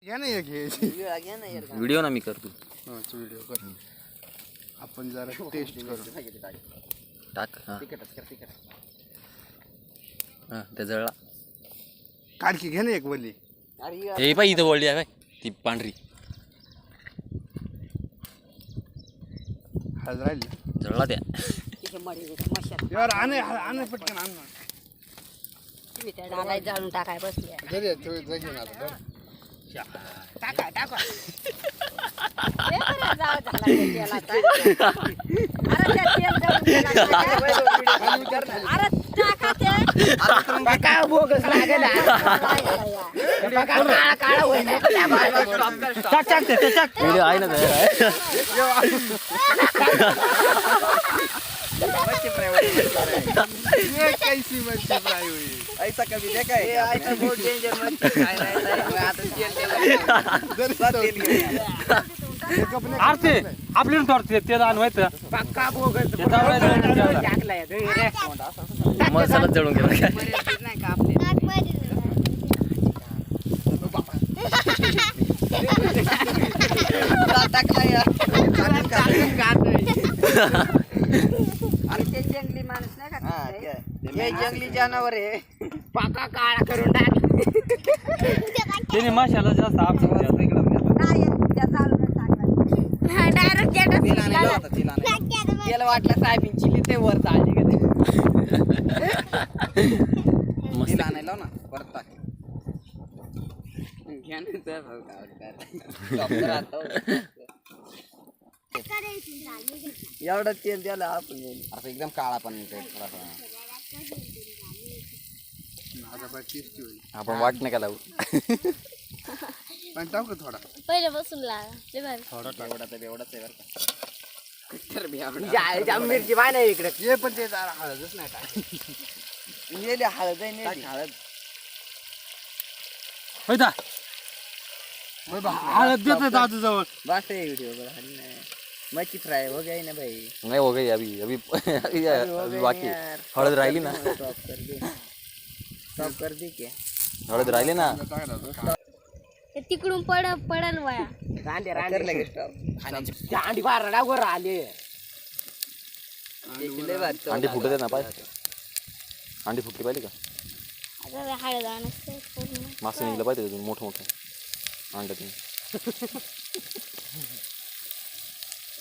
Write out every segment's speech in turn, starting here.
घ्या ना एक घ्यायची व्हिडिओ ना मी करतो. व्हिडिओ कर. आपण जरा टेस्ट करू. टाक. हा त्या जळला. काढकी घे ना एक वली. हे पाय इथं वळली आहे ती पांढरी. हळद राहिली. जळला त्या. यार आणे पटकन आण ना. जाळून टाकाय बसले. घरी जगेन आता. टाका टाका. काय बोगस लागेल. व्हिडिओ आहे ना तयार ये कैसी मच्छी फ्राई हुई. ऐसा कभी देखा है? ऐसा बहुत डेंजर मच्छी खाए रहता है. आता तेल आरते आपल्याला तोडते ते दान व्हायचं पक्का बोगस टाकलाय रे. मसाला जळून गेला काय. नाही का आपले टाकला यार. अरे ते जंगली माणूस नाही का. हे जंगली जनावर आहे. पाका काळा करून टाक. त्याने माशाला जास्त आपलं त्याला वाटलं साहेबीन चिली ते वर चालली का तिला आणायला ना परत टाक. एवढं तेल द्यायला आपण असं एकदम काळा पण थोडासा. टेस्टी होईल. आपण वाट नाही का लावू. पण टाकू थोडा. पहिले बसून लागा. थोडा टाक. एवढा तर एवढाच आहे बरं का. मिरची पाय नाही इकडे. ये पण ते जरा हळदच नाही टाक. नेली हळद आहे नेली हळद. हळद देतो दादू जवळ. बस आहे व्हिडिओ मच्छी फ्राय हो गई ना भाई. नाही हो गई अभी अभी अभी बाकी हळद राहिली ना. स्टॉप कर दे क्या. हळद राहिली ना. तिकडून पडल वया. रांडे कर लगे स्टॉप. अंडी बारडा वर आले. अंडी फुटत आहे ना पाय. अंडी फुटली पाहिजे का. आता हळद आणते पूर्ण. मासे निघलं पाहिजे अजून मोठं मोठं अंड्यातून.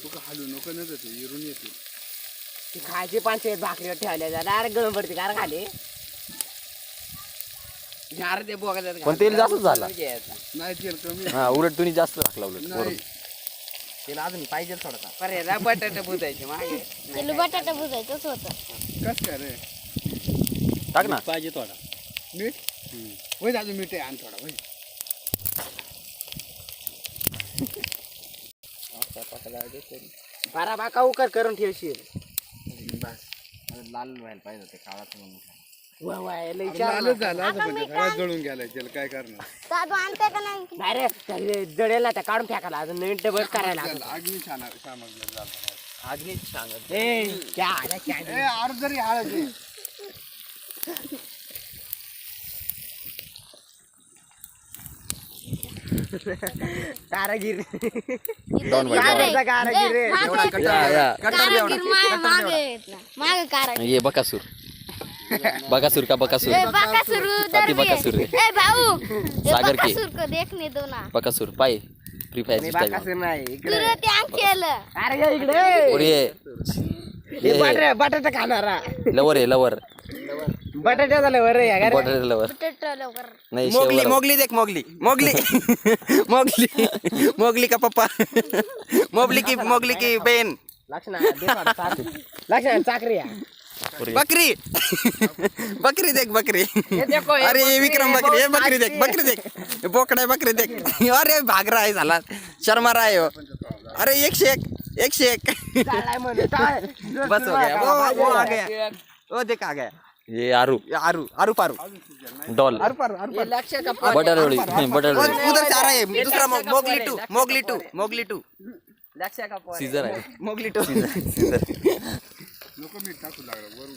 तुका हलू नको ना ते इरून येते. ती खायची पंचायत भाकरीवर ठेवल्या जाणार गळून पडते कार खाली. यार ते बोगायचं पण तेल जास्त झाला. नाही तेल कमी. हा उलट तुम्ही जास्त टाकला उलट नाही. वरून. तिला अजून पाहिजे थोडासा. पर्याय बटाटे बुजायचे मागे. त्याला बटाटा बुजायचंच होतं. कस काय रे. टाक ना. पाहिजे थोडा मीठ. होय दादू मीठ आहे. आण थोडा होय. बारा बाका उकर करून ठेवशील. बस लाल व्हायला पाहिजे ते काळाचं म्हणून. लालच झाला असं म्हणजे घरात जळून गेलाय. त्याला काय करणार. दादू आणते का नाही. डायरेक्ट जडेल ना त्या काढून फेकायला अजून नवीन डबल करायला लागतं. अग्नी छान सामग्री झालं. अग्नीच सांगत. अर्ध जरी हळद आहे. कारागीर Don't worry, don't worry. कारागीर रे. मागे कारागीर. ये बकासूर. बकासूर का बकासूर. बकासूर उधर हाथी भी है. बकासूर है. ए भाऊ ये सागर के. बकासूर को देखने दो ना. बकासूर पाय फ्री फायर मी स्टाईल. बाकासूर नाही इकडे. तुरंत यांग केलं. अरे ये इकडे. और ये बटाटा खाणारा. लवर आहे लवर. बटाटा झालं बरं या का बटाटे लवर. बटाटा लवकर. नाही मोगली शेवला. मोगली देख मोगली मोगली मोगली मोगली का पप्पा. मोगली की बहन. लक्षण चाकरी बकरी बकरी देख बकरी. देखो, ये अरे ये विक्रम बकरी बकरी है, ये बकरी बहुत देख बकरी देख. ये बोकडा है बकरी देख. अरे भाग रहा है साला. शर्मा रहा है वो. अरे एक से एक. बस हो गया. वो आ गया. वो देख आ गया. ये आरू आरू पारू. डॉल. लक्ष का बटाटोळी बटाटोळी. उधर से आ रहा है दूसरा मोगली टू. लक्ष का सीजर आहे. मोगली टू. नको मीठ टाकू लागलं वरून.